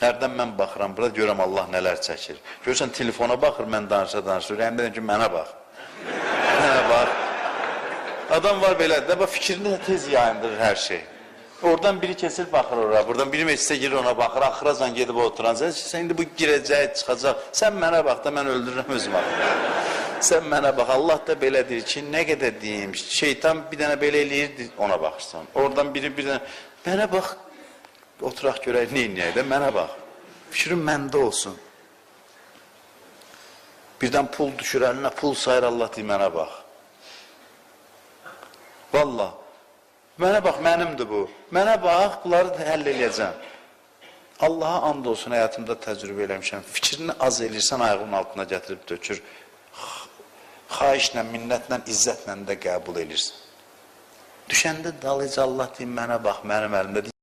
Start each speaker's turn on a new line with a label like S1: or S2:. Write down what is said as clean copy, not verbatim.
S1: Hərdən mən baxıram, burada görəm Allah nələr çəkir. Görürsən, telefona baxır, mən danışır. Ürəyimdə deyim ki, mənə bax. Mənə bax. Adam var belədir, fikrini tez yayındırır hər şey. Oradan biri kesir, baxır oraya, buradan biri meclisə girir, ona baxır, axıracan gedib oturan. Sən indi bu girəcək, çıxacaq, sən mənə bax da, mən öldürürəm özüm axı. Sən mənə bax, Allah da belə deyir ki, nə qədər deyim, şeytan bir dənə belə eləyir, ona baxırsan. Oradan biri bir dənə, mənə bax, oturaq görək, neynəyək də, mənə bax. Fikrim məndə olsun. Birdən pul düşür əlinə, pul sayır, Allah deyir, mənə bax. Vallahi, mənə bax, mənimdir bu. Mənə bax, bunları həll eləyəcəm. Allaha and olsun, həyatımda təcrübə eləmişəm. Fikrini az eləyirsən, ayağının altına gətirib dökür. Xahişlə, minnətlə, izzətlə də qəbul eləyirsən. Düşəndə dalıcı Allah deyim, mənə bax, mənim əlimdə deyim.